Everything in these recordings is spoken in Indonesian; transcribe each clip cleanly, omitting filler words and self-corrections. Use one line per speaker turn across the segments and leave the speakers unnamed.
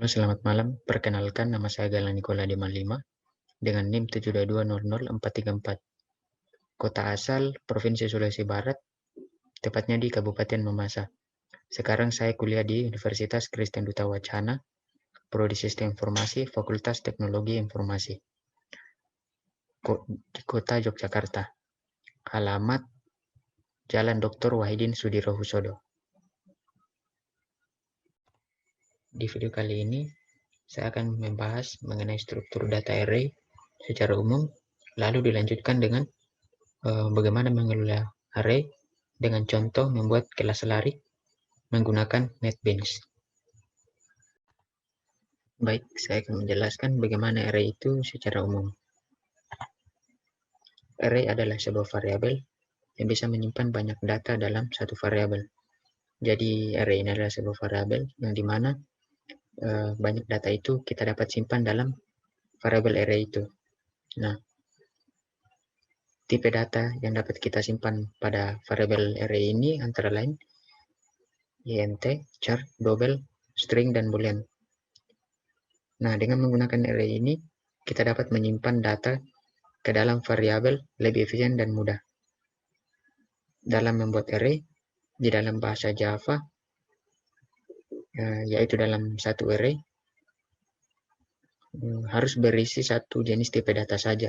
Halo, selamat malam. Perkenalkan, nama saya Galang Nikola Demalima dengan NIM 722000434. Kota asal Provinsi Sulawesi Barat, tepatnya di Kabupaten Mamasa. Sekarang saya kuliah di Universitas Kristen Duta Wacana, Prodi Sistem Informasi, Fakultas Teknologi Informasi, di Kota Yogyakarta. Alamat Jalan Dr. Wahidin Sudirohusodo. Di video kali ini, saya akan membahas mengenai struktur data array secara umum, lalu dilanjutkan dengan bagaimana mengelola array dengan contoh membuat kelas lari menggunakan NetBeans. Baik, saya akan menjelaskan bagaimana array itu secara umum. Array adalah sebuah variabel yang bisa menyimpan banyak data dalam satu variabel. Jadi array ini adalah sebuah variabel yang dimana banyak data itu kita dapat simpan dalam variabel array itu. Nah, tipe data yang dapat kita simpan pada variabel array ini antara lain int, char, double, string, dan boolean. Nah, dengan menggunakan array ini, kita dapat menyimpan data ke dalam variabel lebih efisien dan mudah. Dalam membuat array, di dalam bahasa Java, yaitu dalam satu array, harus berisi satu jenis tipe data saja.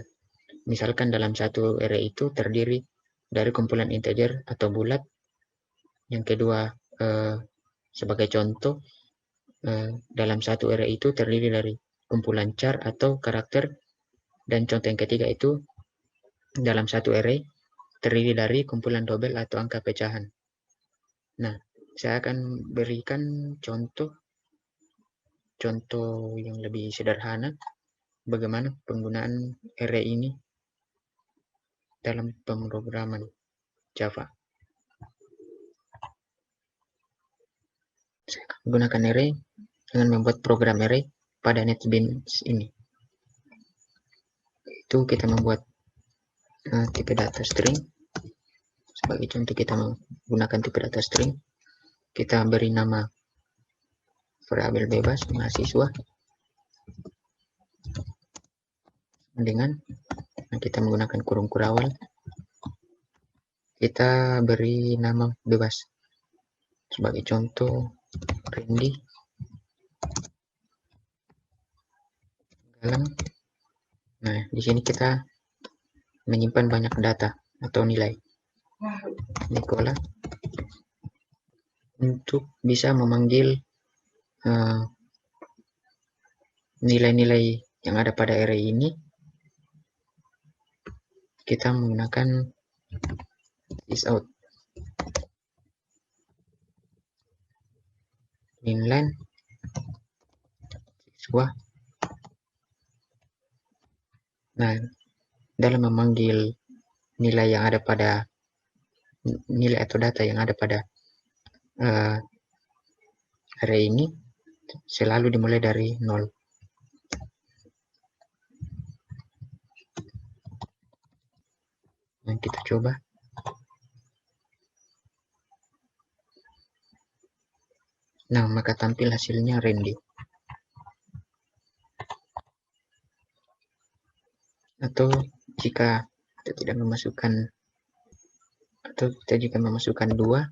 Misalkan dalam satu array itu terdiri dari kumpulan integer atau bulat. Yang kedua, sebagai contoh, dalam satu array itu terdiri dari kumpulan char atau karakter. Dan contoh yang ketiga itu dalam satu array terdiri dari kumpulan double atau angka pecahan. Nah, saya akan berikan contoh yang lebih sederhana bagaimana penggunaan array ini dalam pemrograman Java. Saya akan menggunakan array dengan membuat program array pada NetBeans ini. Itu kita membuat tipe data string. Sebagai contoh kita menggunakan tipe data string. Kita beri nama variabel bebas mahasiswa dengan kita menggunakan kurung kurawal. Kita beri nama bebas. Sebagai contoh Randy Galang. Nah, di sini kita menyimpan banyak data atau nilai. Nikola untuk bisa memanggil nilai-nilai yang ada pada array ini, kita menggunakan isout inline siswa. Nah, dalam memanggil nilai yang ada pada nilai atau data yang ada pada array ini selalu dimulai dari 0. Nah, kita coba. Nah, maka tampil hasilnya Randy. Atau jika kita tidak memasukkan, atau kita jika memasukkan 2,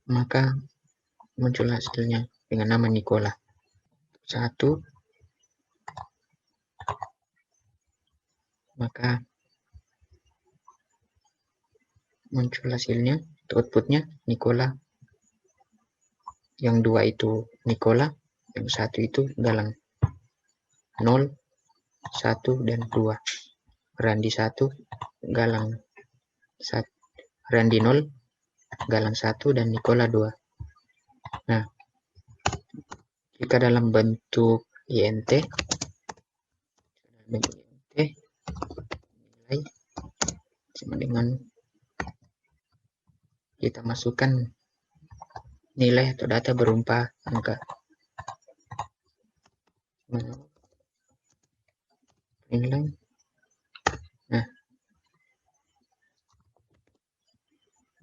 maka muncul hasilnya dengan nama Nikola. 1, maka muncul hasilnya, outputnya Nikola. Yang 2 itu Nikola, yang 1 itu Galang. 0, 1, dan 2. Randy 1, Galang 1. Randy 0, Galang 1, dan Nikola 2. Nah, jika dalam bentuk int, nilai sama dengan kita masukkan nilai atau data berupa angka. Nah,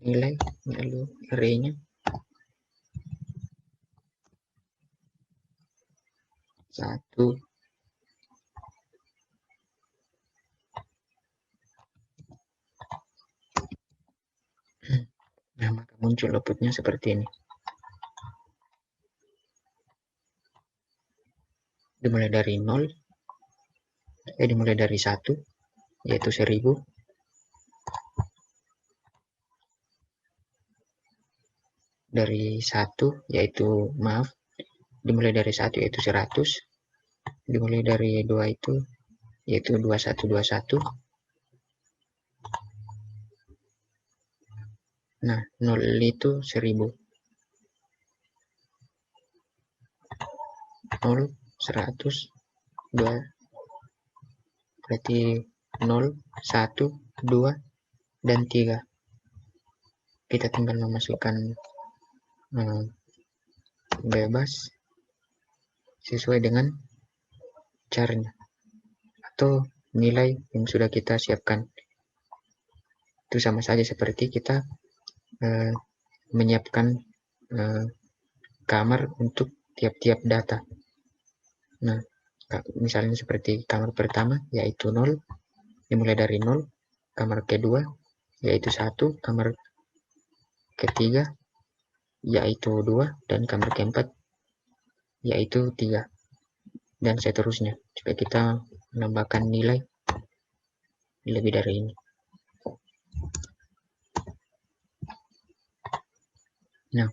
nilai lalu array-nya 1. Nah, maka muncul outputnya seperti ini. Dimulai dari 0, dimulai dari 1, yaitu 1000. Dari 1, yaitu, dimulai dari 1 yaitu 100. Dimulai dari 2 itu, yaitu 2121. Nah, 0 itu 1000. 0, 100, 2, berarti 0, 1, 2, dan 3. Kita tinggal memasukkan bebas sesuai dengan caranya atau nilai yang sudah kita siapkan. Itu sama saja seperti kita menyiapkan kamar untuk tiap-tiap data. Nah, misalnya seperti kamar pertama yaitu 0, dimulai dari 0, kamar kedua yaitu 1, kamar ketiga yaitu 2, dan kamar keempat yaitu 3, dan seterusnya, supaya kita menambahkan nilai lebih dari ini. Nah,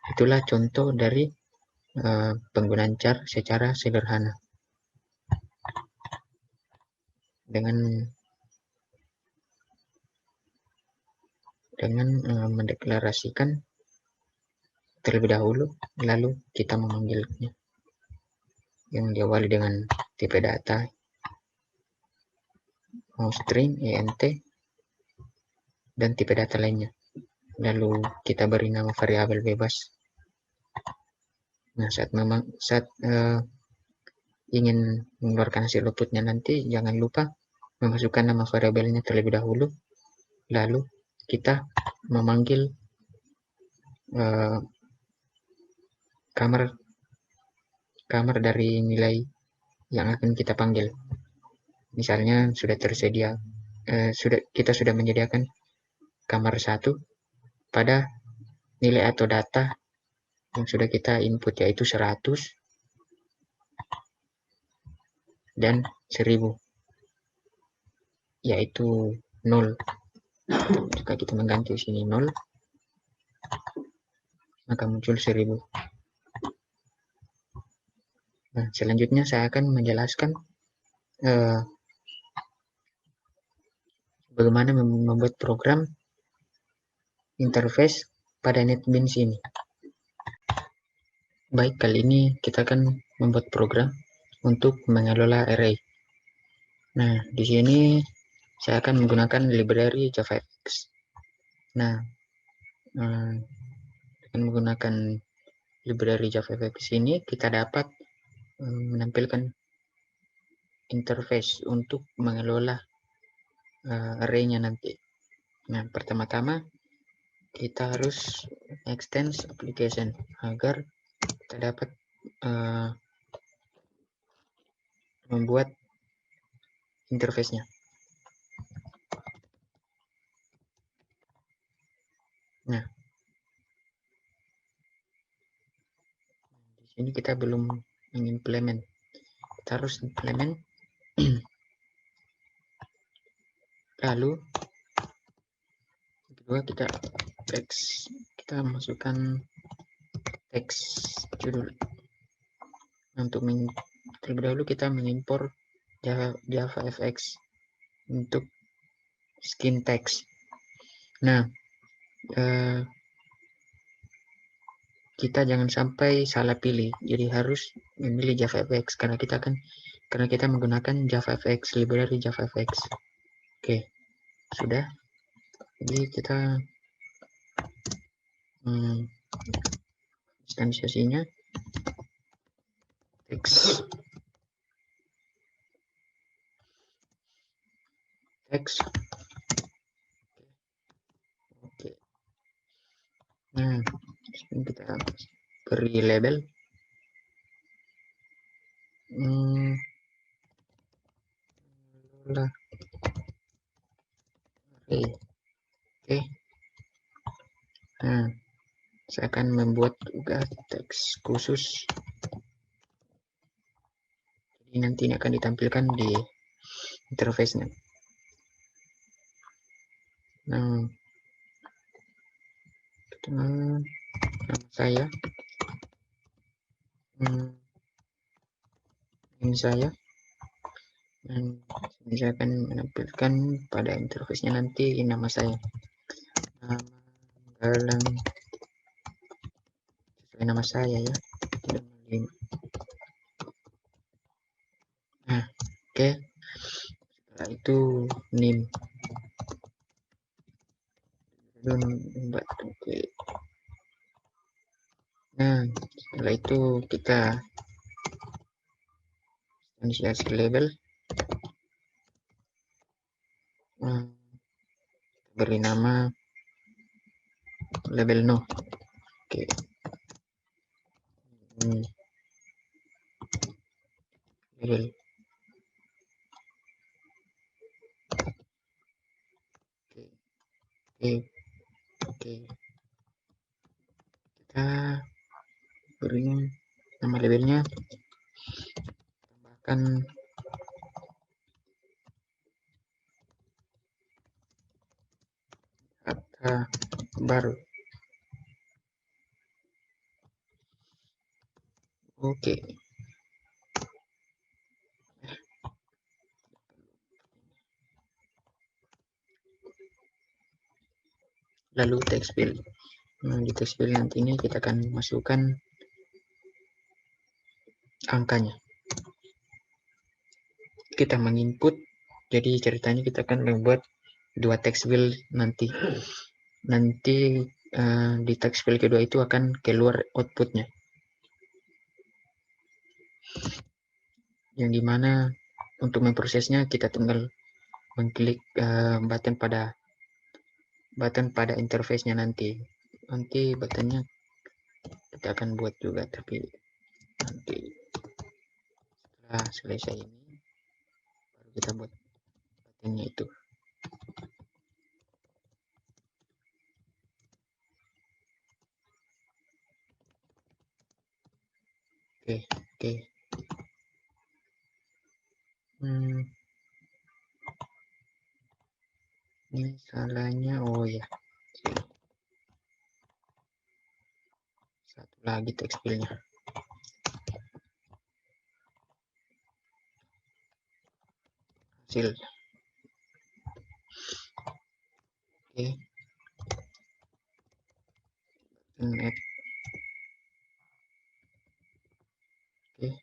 itulah contoh dari penggunaan char secara sederhana dengan mendeklarasikan terlebih dahulu, lalu kita memanggilnya, yang diawali dengan tipe data, string, ent, dan tipe data lainnya. Lalu kita beri nama variabel bebas. Nah, saat ingin mengeluarkan hasil outputnya nanti, jangan lupa memasukkan nama variabelnya terlebih dahulu, lalu kita memanggil kamar dari nilai yang akan kita panggil. Misalnya sudah tersedia, kita sudah menyediakan kamar 1 pada nilai atau data yang sudah kita input, yaitu 100 dan 1000, yaitu 0. Jika kita mengganti sini 0, maka muncul 1000. Nah, selanjutnya saya akan menjelaskan bagaimana membuat program interface pada NetBeans ini. Baik, kali ini kita akan membuat program untuk mengelola array. Nah, di sini saya akan menggunakan library JavaFX. Nah, dengan menggunakan library JavaFX ini, kita dapat menampilkan interface untuk mengelola array-nya nanti. Nah, pertama-tama kita harus extend application agar kita dapat membuat interface-nya. Nah, di sini kita belum mengimplement. Kita harus implement. Lalu kedua, kita masukkan teks judul. Untuk terlebih dahulu kita mengimpor JavaFX untuk skin text. Nah, kita jangan sampai salah pilih, jadi harus memilih JavaFX karena kita menggunakan JavaFX, library JavaFX. Oke, sudah. Jadi kita instansiasinya text oke. Kita beri label. Oke. Nah, saya akan membuat juga teks khusus. Jadi nanti ini akan ditampilkan di interface-nya. Nah, nama saya, ini saya, dan saya akan menampilkan pada interface-nya nanti nama saya, nama dalam sesuai nama saya ya. Nah, oke. Setelah itu name. Oke. Nah, setelah itu kita inisiasi label. Beri nama label no. Oke. Label. Oke. Kita beri nama labelnya, tambahkan kata baru. Oke. Lalu text field. Nah, di text field nanti ini kita akan masukkan angkanya. Kita menginput. Jadi ceritanya kita akan membuat dua text field nanti. Di text field kedua itu akan keluar outputnya. Yang dimana untuk memprosesnya kita tinggal mengklik button pada interface-nya nanti. Nanti buttonnya kita akan buat juga, tapi nanti setelah selesai ini baru kita buat buttonnya itu. Oke. Ini salahnya, oh ya, satu lagi text field-nya. Hasil. Oke. Add. Oke.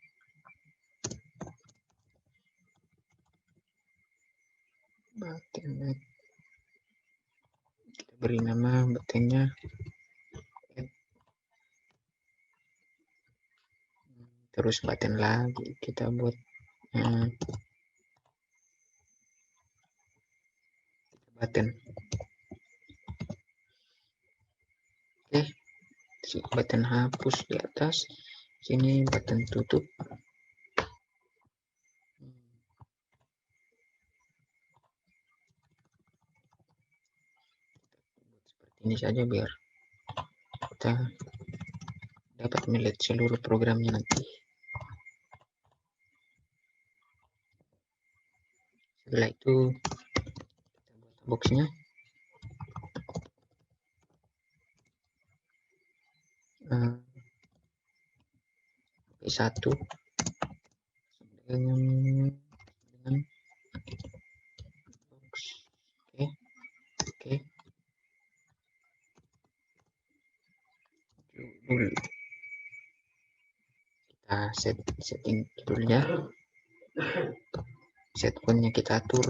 Button add. Kita beri nama buttonnya. Terus button lagi kita buat button. Oke. Button hapus di atas. Sini button tutup. Seperti ini saja biar kita dapat melihat seluruh programnya nanti. Setelah itu kita buat boxnya. P1 dengan box. Oke. Judul. Kita setting judulnya. Set font-nya kita atur.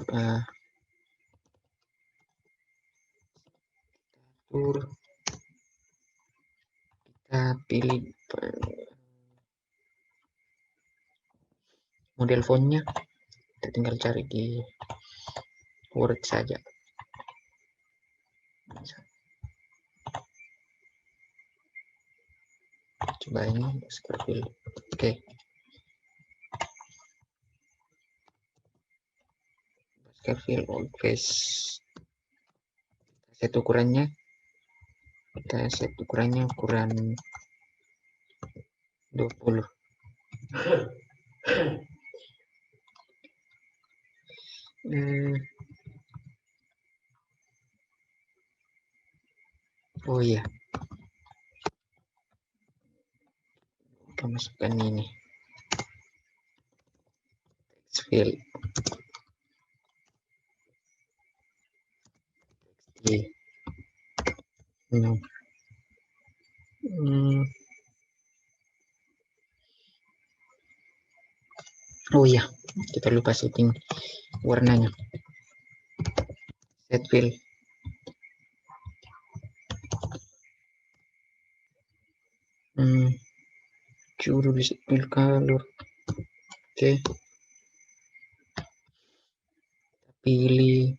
Kita pilih model fontnya, kita tinggal cari di Word saja. coba ini masker fill. Oke, masker fill old face. Set ukurannya, kita set ukurannya ukuran 20. Oh iya, kita masukkan ini text fill. No. Oh iya, kita lupa setting warnanya. Set fill. Curu di set fill color. Oke. Pilih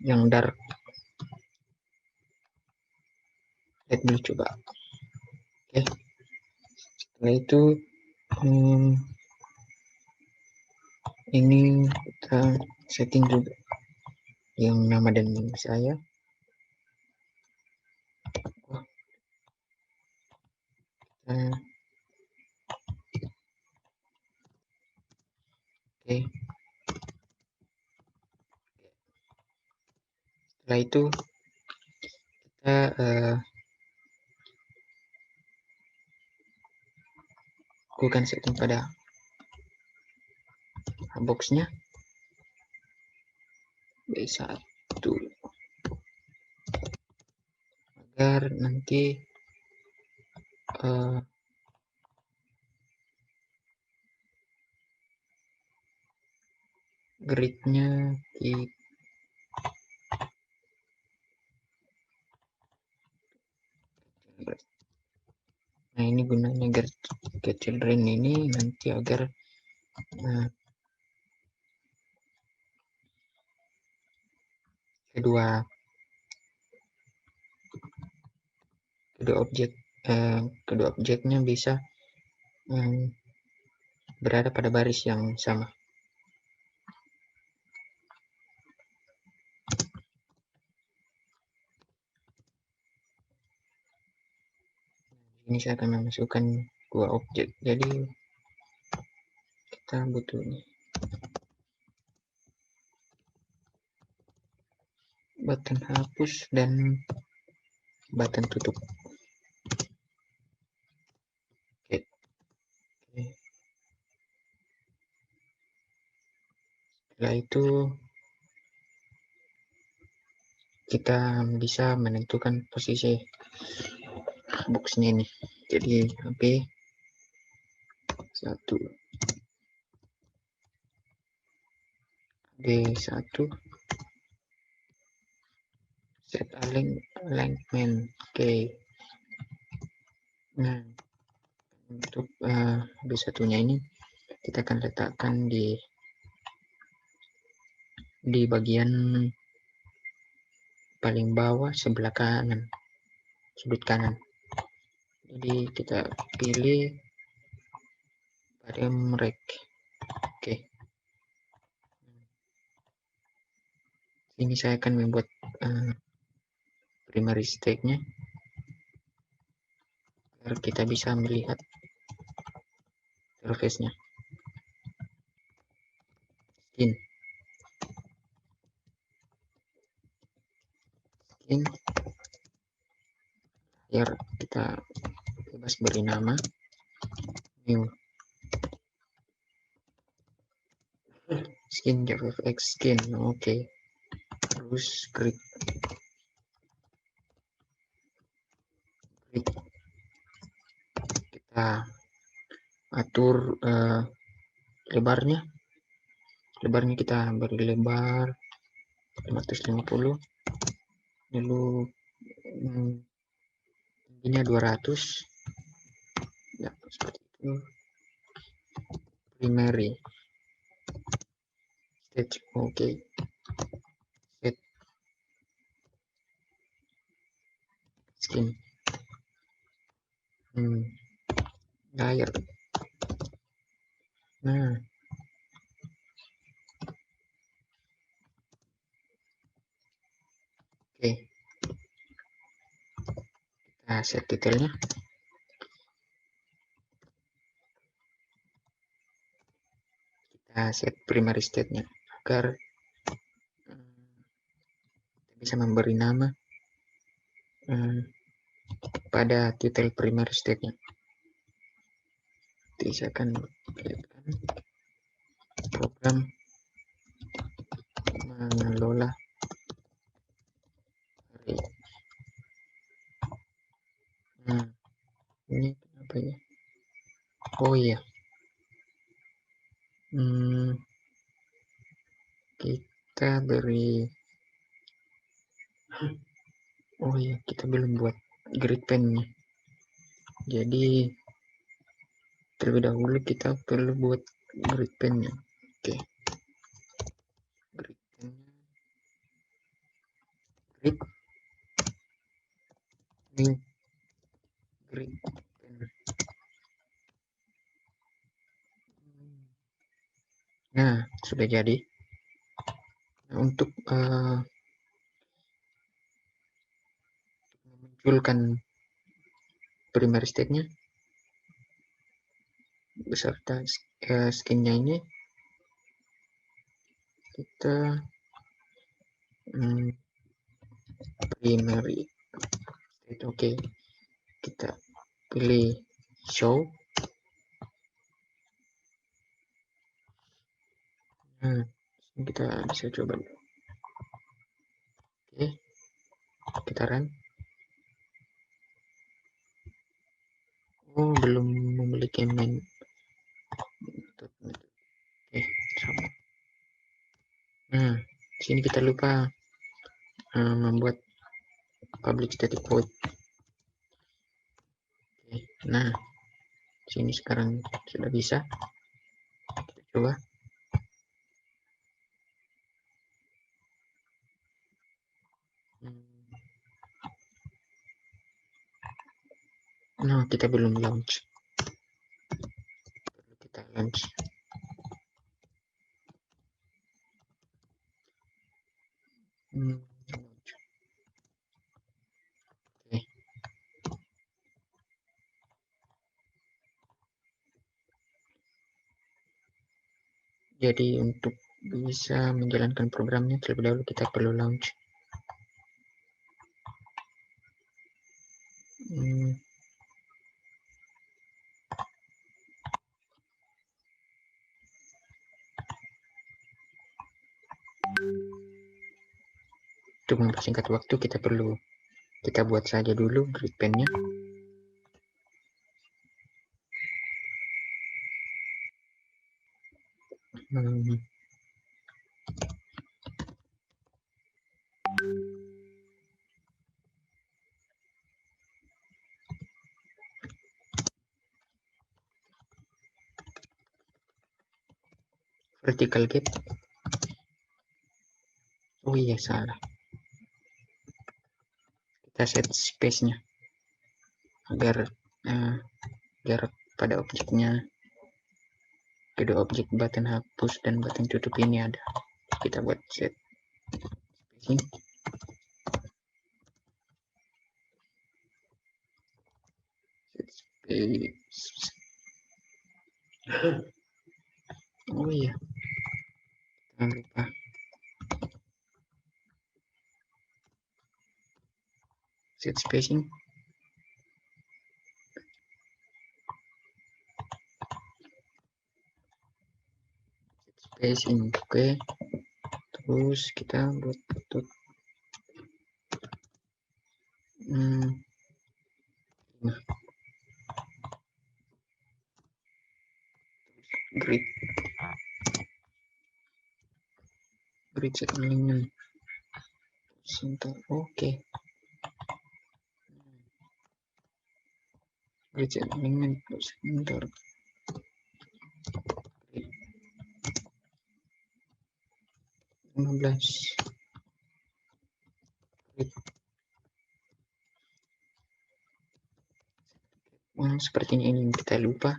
yang dark. Lihat dulu coba. Oke. Setelah itu ini kita setting juga yang nama dan saya. Oke. Setelah itu kita lakukan setting pada boxnya B1 agar nanti gridnya nah ini gunanya get children ini nanti agar kedua objeknya bisa berada pada baris yang sama. Ini saya akan memasukkan dua objek, jadi kita butuh ini button hapus dan button tutup. Oke. Setelah itu kita bisa menentukan posisi boxnya ini. Jadi B1 set alignment. Oke. Nah, untuk B1-nya ini kita akan letakkan di bagian paling bawah sebelah kanan, sudut kanan. Jadi kita pilih pada rek. Oke. Ini saya akan membuat primary stack-nya agar kita bisa melihat interface-nya. Skin biar kita bebas beri nama new skin JavaFX skin. Oke. Terus grid kita atur lebarnya kita beri lebar 550, lalu tingginya 200 ya, seperti itu. Primary stage. Oke. Set skin layar. Nah, oke, kita set detailnya. Kita set primary state-nya agar kita bisa memberi nama pada titel primary state-nya. Saya akan program mengelola array. Nah, ini apa ya? Oh iya, kita beri. Oh iya, kita belum buat grid pen-nya. Jadi terlebih dahulu kita perlu buat grid pen-nya. Oke, grid pen-nya, grid new grid pen. Nah, sudah jadi. Nah, untuk memunculkan primary state-nya beserta skin-nya ini, kita primary state. Oke, kita pilih show. Nah, kita bisa coba. Oke, kita run. Oh, belum memiliki main. Oke, sama. Nah, sini kita lupa membuat public static void. Oke, nah, sini sekarang sudah bisa. Kita coba. Nah, kita belum launch. Perlu kita launch. Oke. Jadi untuk bisa menjalankan programnya terlebih dahulu kita perlu launch. Untuk mempersingkat waktu kita buat saja dulu grid pen-nya. Vertical gap. Oh iya, salah. Kita set space-nya agar jarak pada objeknya, kedua objek button hapus dan button tutup ini ada. Kita buat set spacing. Oh iya, jangan lupa set spacing. Spacing, oke. Terus kita buat tutup. Grid set alignment center. Oke. Grid set alignment center. 15. Sepertinya ini kita lupa,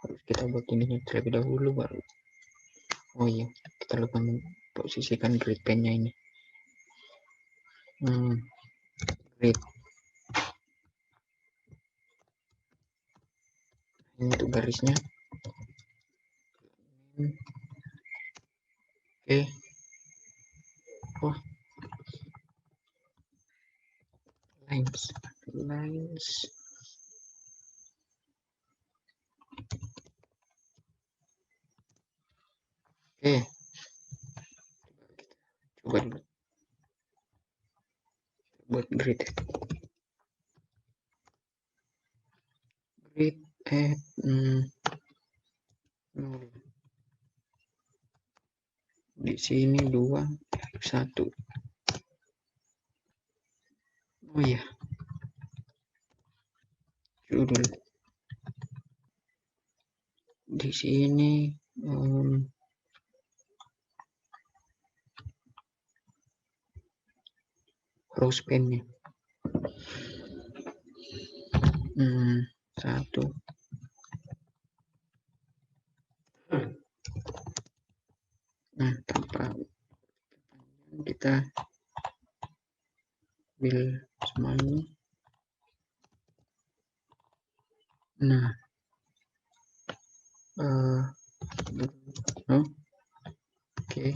harus kita buat ininya terlebih dahulu baru. Oh iya, kita lupa memposisikan grid pen-nya ini. Grid ini untuk garisnya. Oke. Wah, lines. Oke, coba buat grid at 0. Di sini 2, 1. Oh iya, judul di sini rose pen-nya 1. Nah, tanpa kita ambil semua ini. Nah, oke.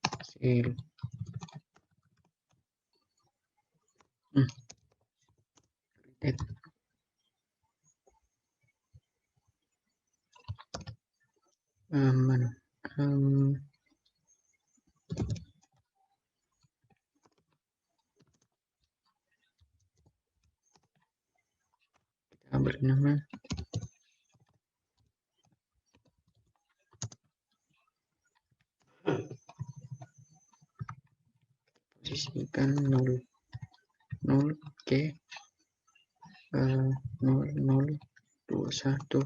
Hasil mana kita beri nama posisikan 0 oke. 0 0 2 1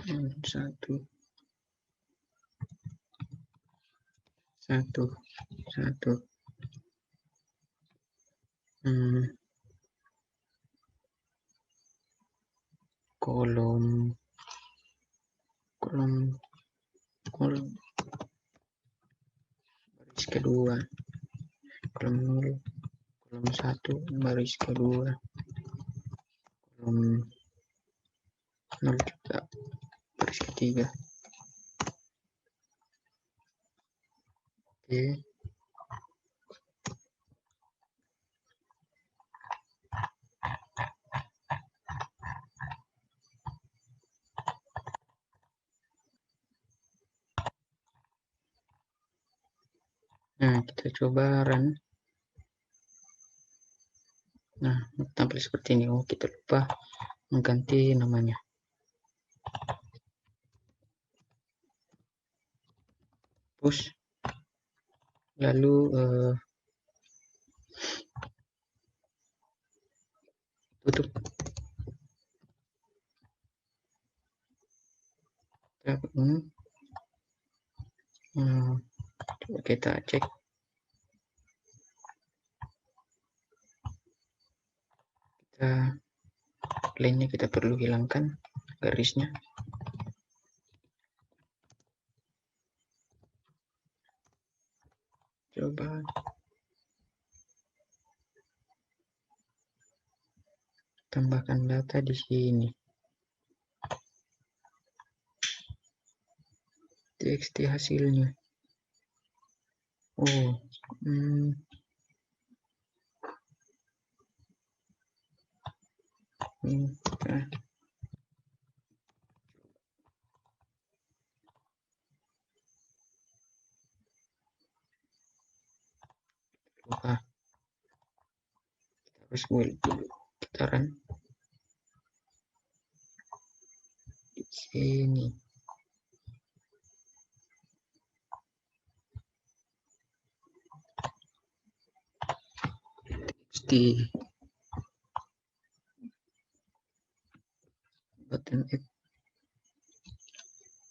1 1 1 kolom baris kedua, kolom 0, kolom 1 baris kedua, kolom 0 juga baris ketiga. Oke. Nah, kita coba run. Nah, tampil seperti ini. Oh, kita lupa mengganti namanya. Push. Lalu tutup. Coba kita cek. Line-nya kita perlu hilangkan garisnya. Coba tambahkan data di sini. TXT hasilnya. Oh, lupa. Kita harus build dulu. Kita run di sini. TXT button add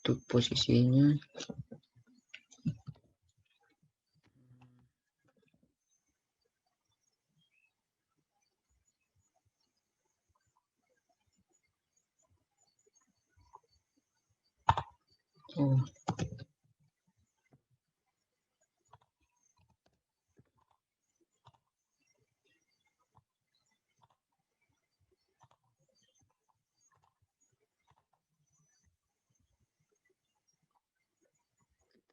untuk posisinya. Oh,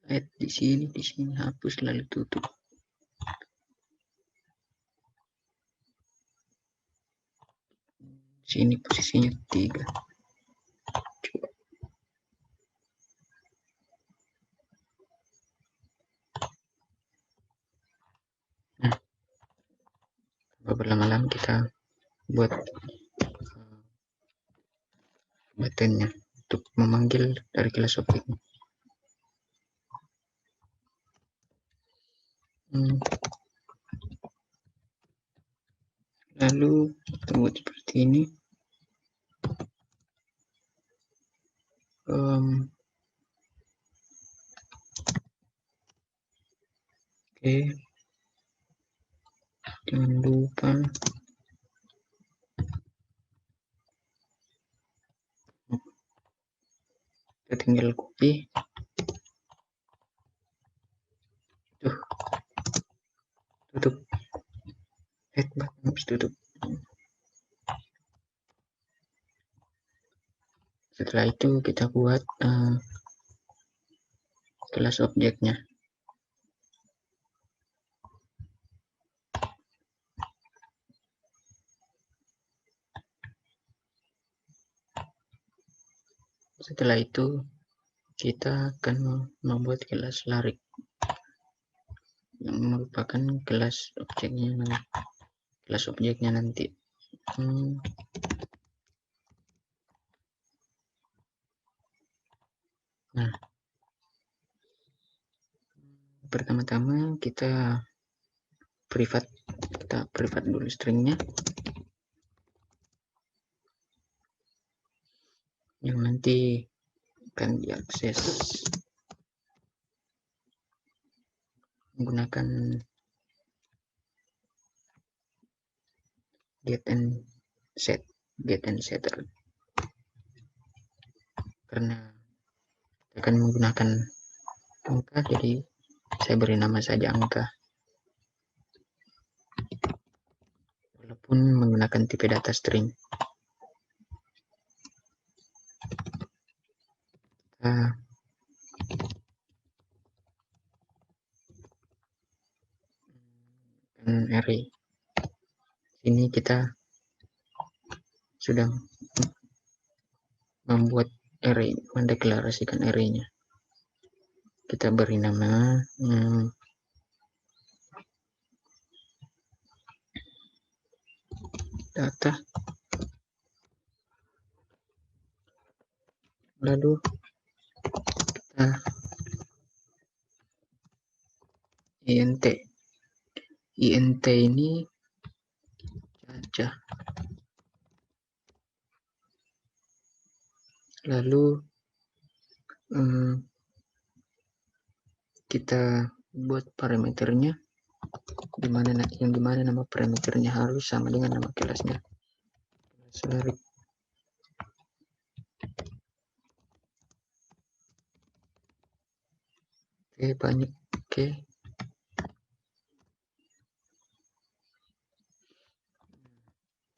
add di sini hapus lalu tutup. Sini posisinya 3. Nah, berlama-lama kita buat buttonnya untuk memanggil dari kelas objeknya. Lalu kita buat seperti ini. Oke, jangan lupa kita tinggal copy. Tutup. Add button, habis tutup. Setelah itu kita buat kelas objeknya. Setelah itu kita akan membuat kelas larik yang merupakan kelas objeknya nanti. Nah, pertama-tama kita privat dulu stringnya yang nanti akan diakses menggunakan get and setter, karena akan menggunakan angka, jadi saya beri nama saja angka walaupun menggunakan tipe data string. Array ini kita sudah membuat array, mendeklarasikan array-nya. Kita beri nama data, lalu kita int ini saja, lalu kita buat parameternya yang dimana nama parameternya harus sama dengan nama kelasnya. Larik. Oke, banyak. Oke.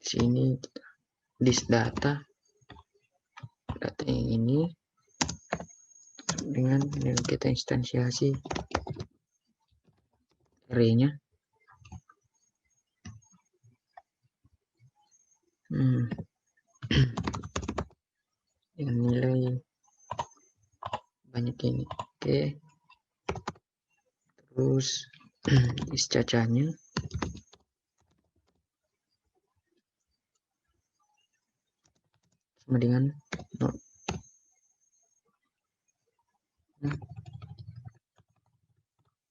Sini list data yang ini dengan kita instansiasi array-nya. Dengan nilai banyak ini. Oke. Terus is cacanya sama dengan 0.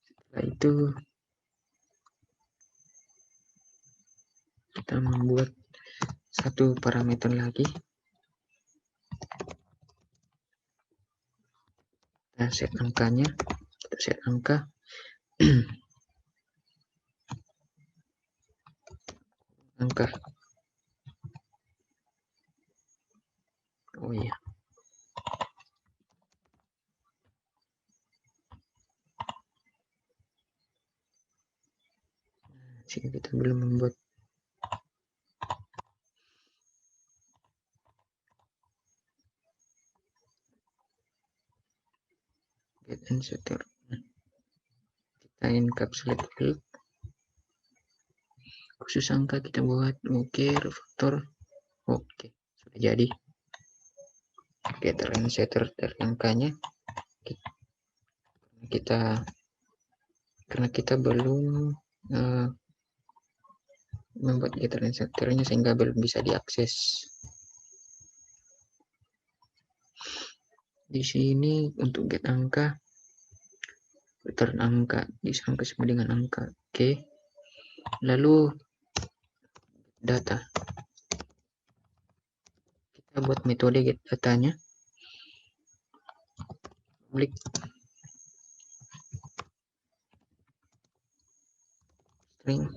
Setelah itu kita membuat satu parameter lagi Kita set angkanya, kita set angka. Angka. Oh iya. Sini kita belum membuat get and setter. Kita encapsulate field. Khusus angka kita buat oke, refaktor. Oke, sudah jadi. Getter and setter dari angkanya. Karena kita belum membuat getter and setternya sehingga belum bisa diakses. Di sini untuk get angka, return angka, disangka sama dengan angka. Oke. Lalu data. Kita buat metode get datanya. Public string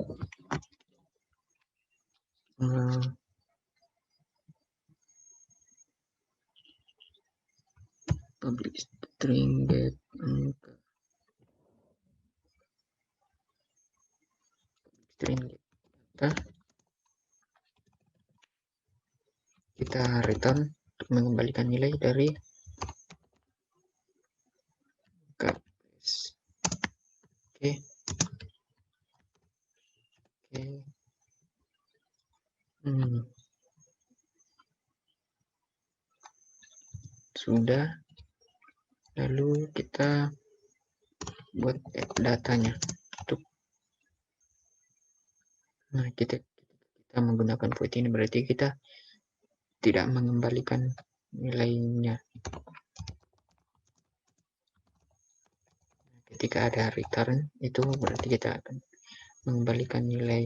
public string get angka. String get data. Kita return untuk mengembalikan nilai dari KPS. Oke. Sudah. Lalu kita buat datanya. Nah, kita menggunakan void ini berarti kita tidak mengembalikan nilainya. Ketika ada return itu berarti kita akan mengembalikan nilai,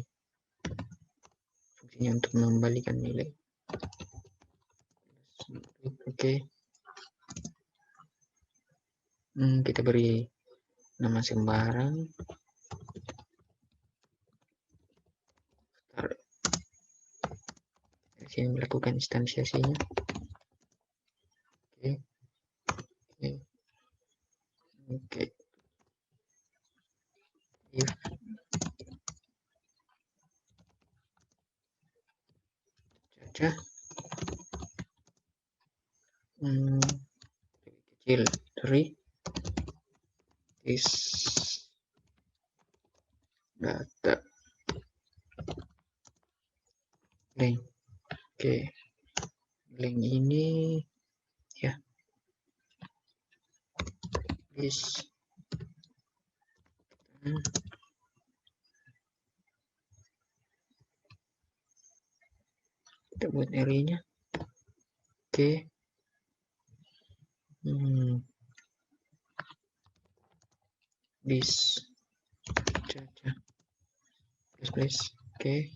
fungsinya untuk mengembalikan nilai. Oke. Kita beri nama sembarang. Sini melakukan instansiasinya. Oke. If caca kecil dari is data link. Oke, link ini ya is kita buat array-nya. Oke. This caca plus oke.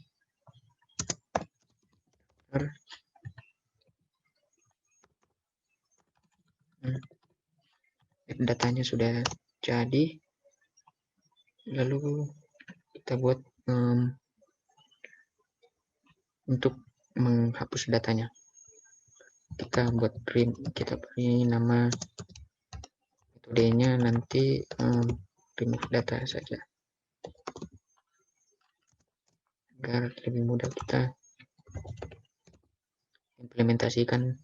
Datanya sudah jadi, lalu kita buat untuk menghapus datanya, kita buat print, kita beri nama metodenya nanti remove data saja agar lebih mudah kita implementasikan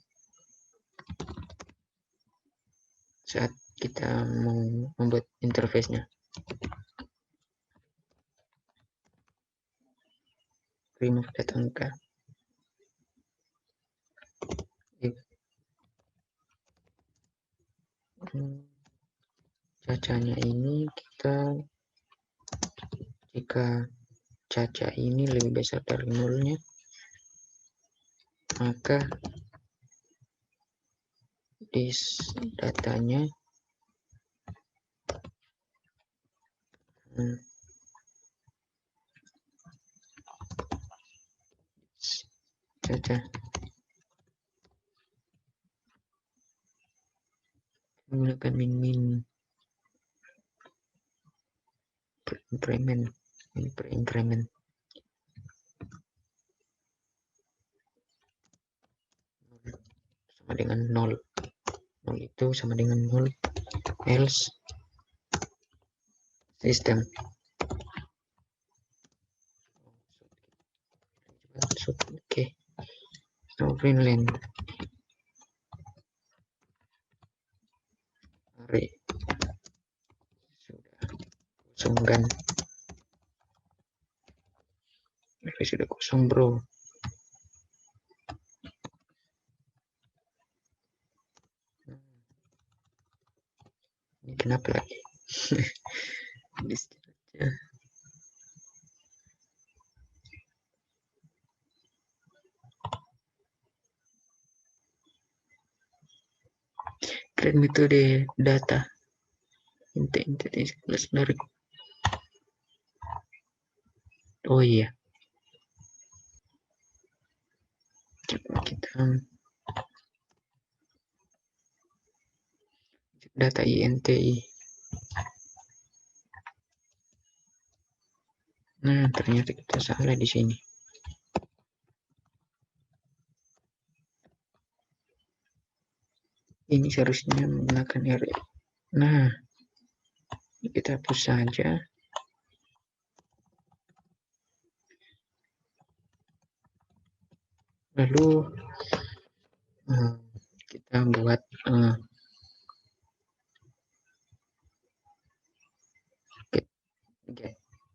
saat kita mau membuat interface-nya. Remove data angka. Cacanya ini kita, jika caca ini lebih besar dari nolnya, maka this datanya caca menggunakan min per-increment. Ini per-increment. Sama dengan 0. 0 itu sama dengan 0. Else system. Oke. Sovereign land. Array. Sudah kosongkan. Array sudah kosong, bro. Ini kenapa lagi? Create metode data. Int plus dari. Oh iya. Coba kita data INTI. Nah, ternyata kita salah di sini. Ini seharusnya menggunakan array. Nah, kita hapus saja. Lalu kita buat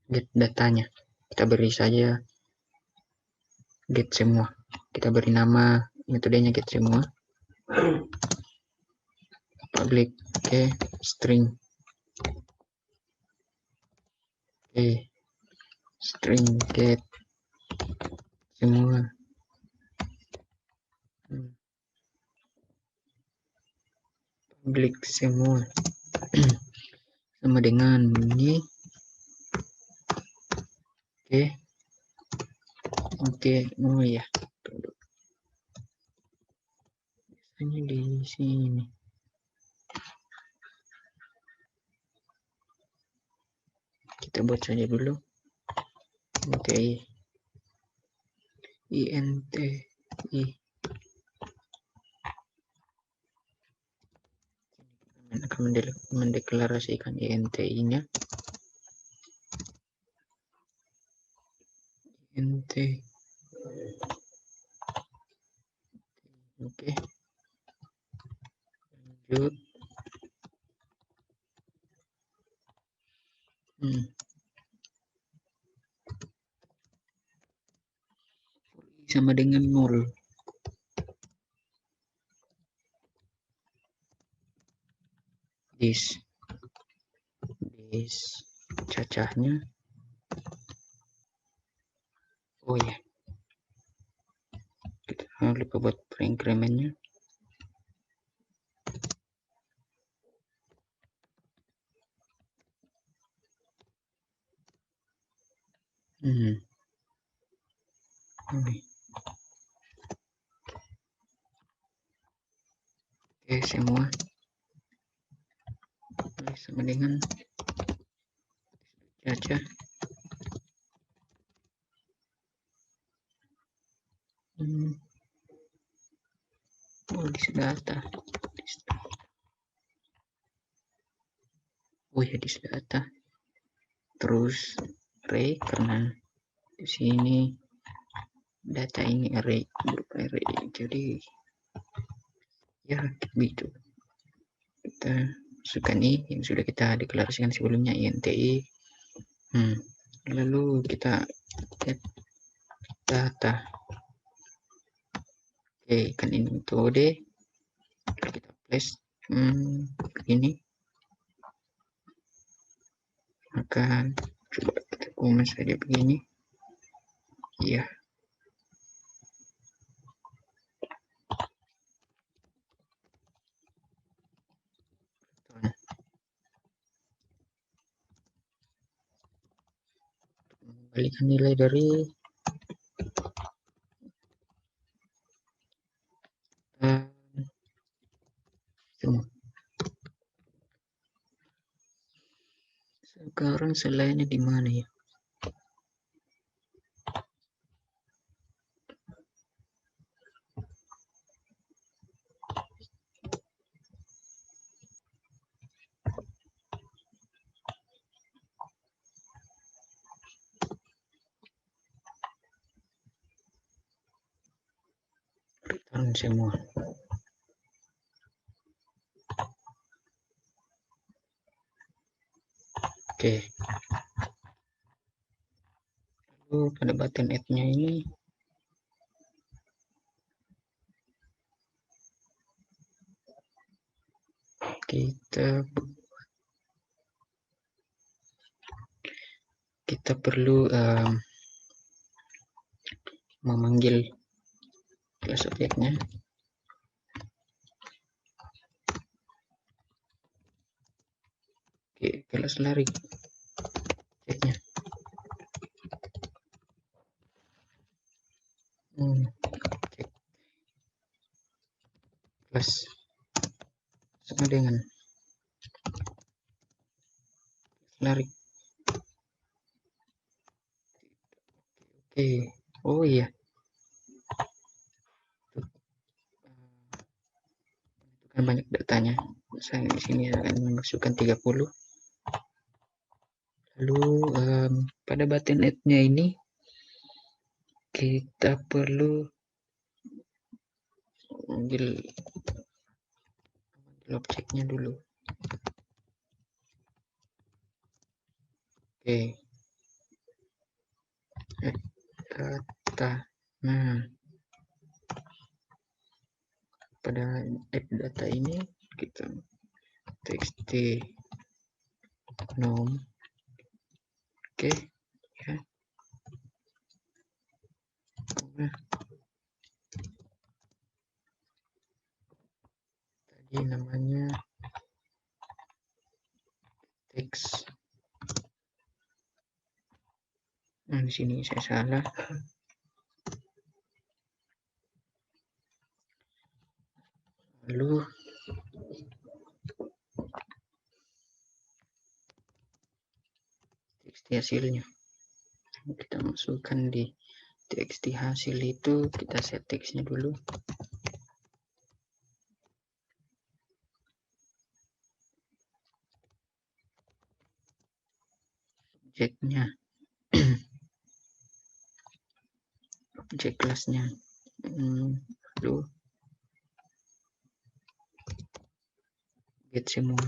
get datanya. Kita beri saja get semua. Kita beri nama metodenya get semua. Public string. String get semua. Public semua. Sama dengan ini. Oke. Oh ya. Biasanya di sini. Kita buat saja dulu. Oke. INTI. Akan mendeklarasikan INTI-nya. INT. Oke. Lanjut. Sama dengan 0. This cacahnya. Oh ya. Kita lupa buat per-increment-nya. Oke, semua sama dengan cacah. Oh, di data. Oh ya, di data. Terus array karena di sini data ini array, grup array. Jadi ya begitu. Kita masukkan ini yang sudah kita deklarasikan sebelumnya INTI. Lalu kita get data. Oke, kan ini metode. Kita place begini. Maka coba kita komen saja begini. Iya. Kembalikan nilai dari semua. sekarang selainnya di mana ya? Return semua. Oke. Lalu pada button add-nya ini kita perlu memanggil kelas objeknya. Oke, kelas lari objeknya. Cek kelas sama dengan lari. Oke, oh iya, kan banyak datanya. Saya di sini akan memasukkan 30. Lalu pada button add-nya ini kita perlu ambil objeknya dulu. Oke, data. Nah, pada add data ini kita txt nom. Oke, ya. Nah, tadi namanya teks. Nah, di sini saya salah. Lalu txt hasilnya kita masukkan di txt hasil itu, kita set teksnya dulu. Objeknya objek kelasnya lalu get semua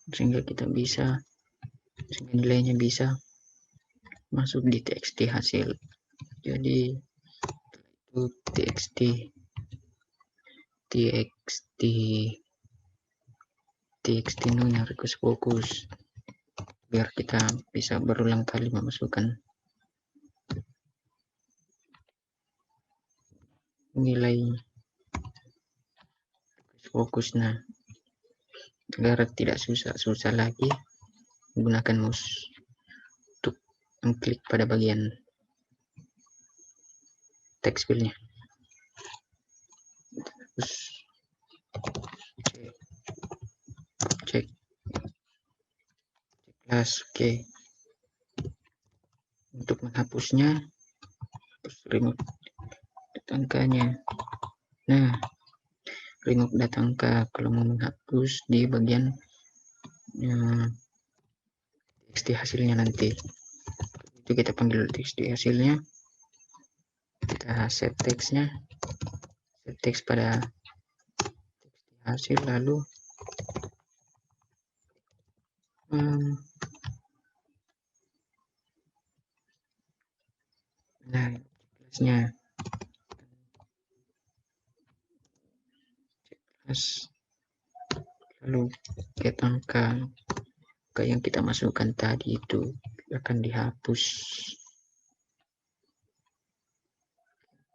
sehingga nilainya bisa masuk di txt hasil. Jadi itu txt nunya request fokus biar kita bisa berulang kali memasukkan nilai fokusnya agar tidak susah lagi menggunakan mouse untuk mengklik pada bagian text fieldnya. Terus cek kelas. Oke, untuk menghapusnya remove data angkanya. Nah, remove data angka kalau mau menghapus di bagian txt hasilnya nanti. Itu kita panggil txt hasilnya, kita set teksnya, set teks pada txt hasil, lalu nah kelasnya kelas, lalu get angka yang kita masukkan tadi itu akan dihapus.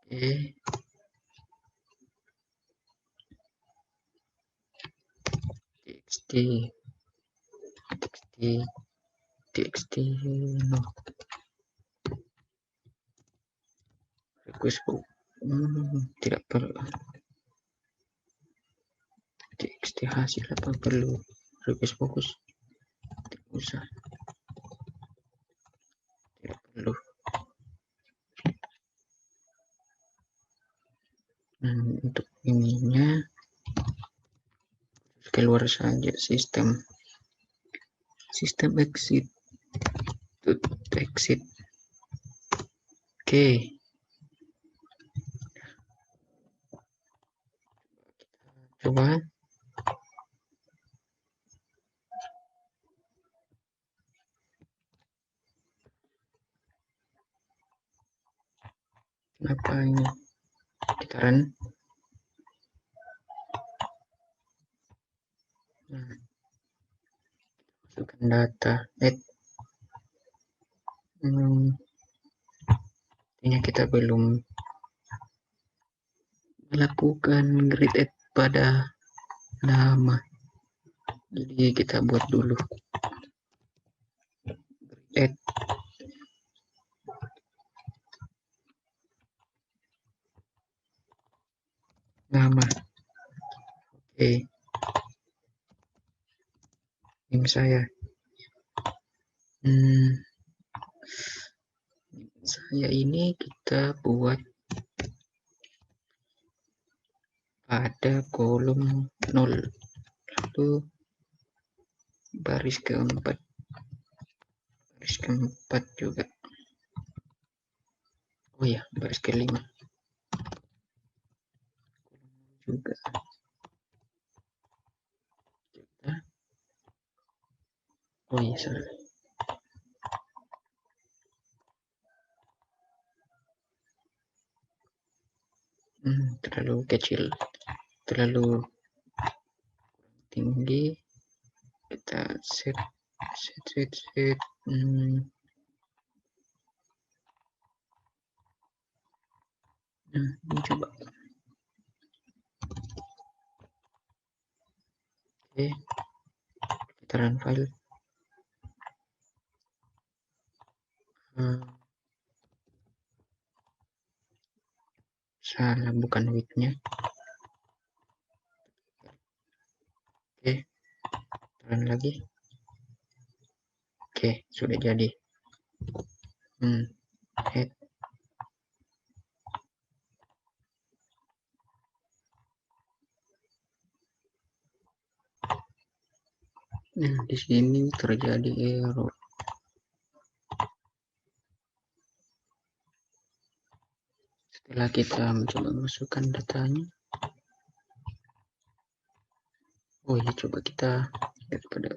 Oke, txt no request tidak perlu txt hasil, apa perlu request fokus, tidak usah. Untuk ininya keluar saja sistem exit oke. Coba kenapa ini kita run. Nah, masukkan data artinya kita belum melakukan create pada nama, jadi kita buat dulu create nama. Oke, ini saya ini kita buat pada kolom 0, lalu baris keempat juga. Oh ya, baris kelima juga. Oh iya, salah. Terlalu kecil, terlalu tinggi. Kita set. Nah, ini coba. Oke, kita run file. Salah, bukan width-nya. Oke, run lagi. Oke, sudah jadi. Head. Nah, di sini terjadi error. Setelah kita mencoba masukkan datanya, oh ini coba kita lihat pada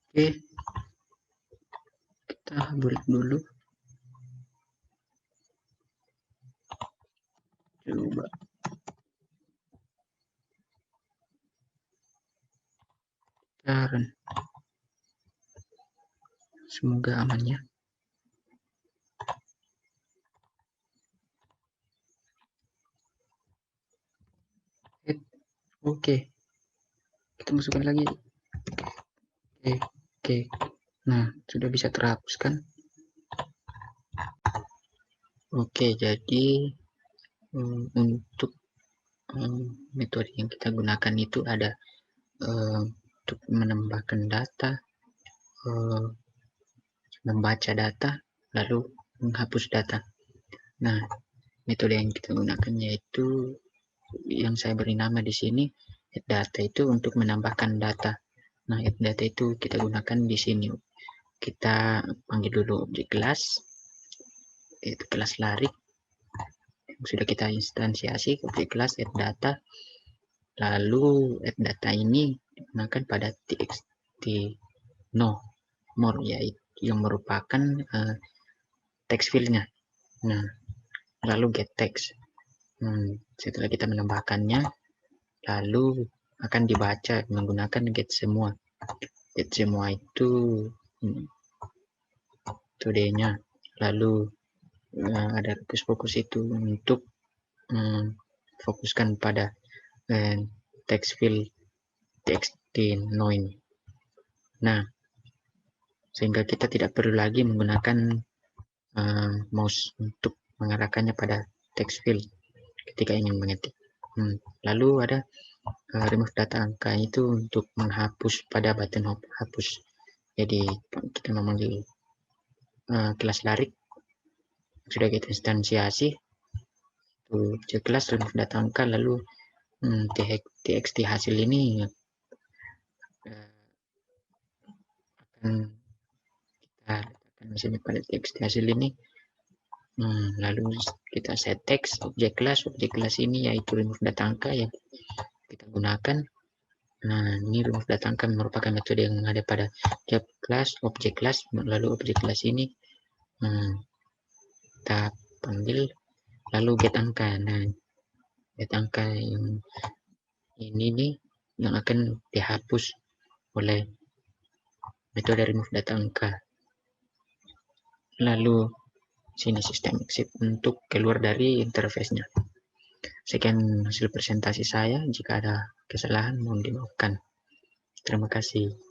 oke, kita break dulu. Coba run. Semoga aman ya. Oke, kita masukkan lagi. Oke. Nah, sudah bisa terhapuskan. Oke, jadi untuk metode yang kita gunakan itu ada untuk menambahkan data, membaca data, lalu menghapus data. Nah, metode yang kita gunakan yaitu yang saya beri nama di sini add data, itu untuk menambahkan data. Nah, add data itu kita gunakan di sini. Kita panggil dulu objek kelas, itu kelas lari yang sudah kita instansiasi, objek kelas add data. Lalu add data ini digunakan pada txt no more, yaitu yang merupakan text field-nya. Nah, lalu get text. Setelah kita menambahkannya, lalu akan dibaca menggunakan get semua. Get semua itu today-nya. Lalu ada fokus itu untuk fokuskan pada text field txt no ini. Nah, sehingga kita tidak perlu lagi menggunakan mouse untuk mengarahkannya pada text field ketika ingin mengetik. Lalu ada remove data angka itu untuk menghapus pada button hapus. Jadi kita memanggil kelas larik sudah kita instansiasi to kelas remove data angka, lalu txt hasil ini akan kita letakkan misalnya pada txt hasil ini. Lalu kita set text objek kelas ini yaitu remove data angka yang kita gunakan. Nah, ini remove data angka merupakan metode yang ada pada tiap kelas, objek kelas, lalu objek kelas ini kita panggil, lalu get angka. Nah, get angka yang ini nih yang akan dihapus oleh metode remove data angka. Lalu sini sistem exit untuk keluar dari interface-nya. Sekian hasil presentasi saya. Jika ada kesalahan mohon dimaafkan. Terima kasih.